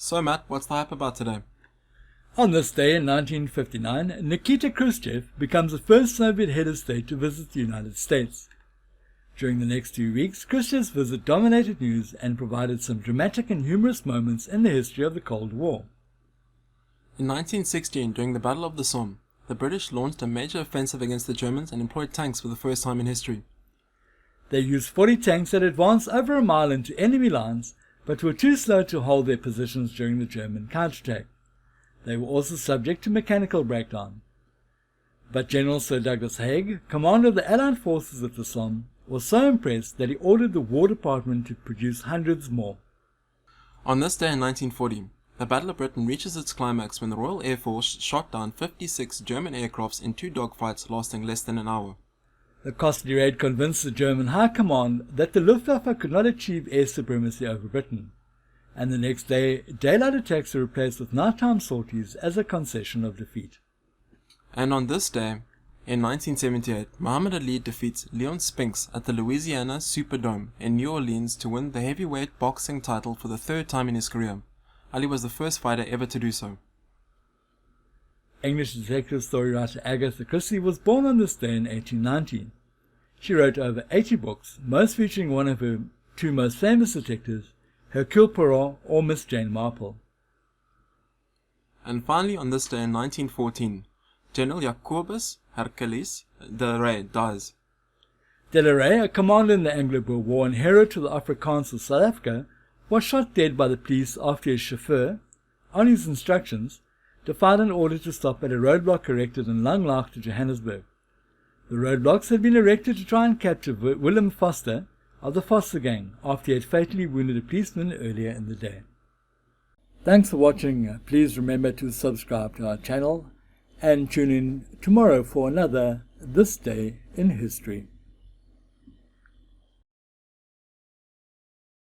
So Matt, what's the hype about today? On this day in 1959, Nikita Khrushchev becomes the first Soviet head of state to visit the United States. During the next 2 weeks, Khrushchev's visit dominated news and provided some dramatic and humorous moments in the history of the Cold War. In 1916, during the Battle of the Somme, the British launched a major offensive against the Germans and employed tanks for the first time in history. They used 40 tanks that advanced over a mile into enemy lines, but were too slow to hold their positions during the German counterattack. They were also subject to mechanical breakdown. But General Sir Douglas Haig, commander of the Allied forces at the Somme, was so impressed that he ordered the War Department to produce hundreds more. On this day in 1940, the Battle of Britain reaches its climax when the Royal Air Force shot down 56 German aircrafts in 2 dogfights lasting less than an hour. The costly raid convinced the German High Command that the Luftwaffe could not achieve air supremacy over Britain, and the next day, daylight attacks were replaced with nighttime sorties as a concession of defeat. And on this day, in 1978, Muhammad Ali defeats Leon Spinks at the Louisiana Superdome in New Orleans to win the heavyweight boxing title for the 3rd time in his career. Ali was the first fighter ever to do so. English detective story writer Agatha Christie was born on this day in 1890. She wrote over 80 books, most featuring one of her 2 most famous detectives, Hercule Poirot or Miss Jane Marple. And finally, on this day in 1914, General Jacobus Hercules de Rey dies. De la Rey, a commander in the Anglo-Boer War and hero to the Afrikaans of South Africa, was shot dead by the police after his chauffeur, on his instructions, defied an order to stop at a roadblock erected in Langlaag to Johannesburg. The roadblocks had been erected to try and capture Willem Foster of the Foster Gang after he had fatally wounded a policeman earlier in the day. Thanks for watching. Please remember to subscribe to our channel and tune in tomorrow for another This Day in History.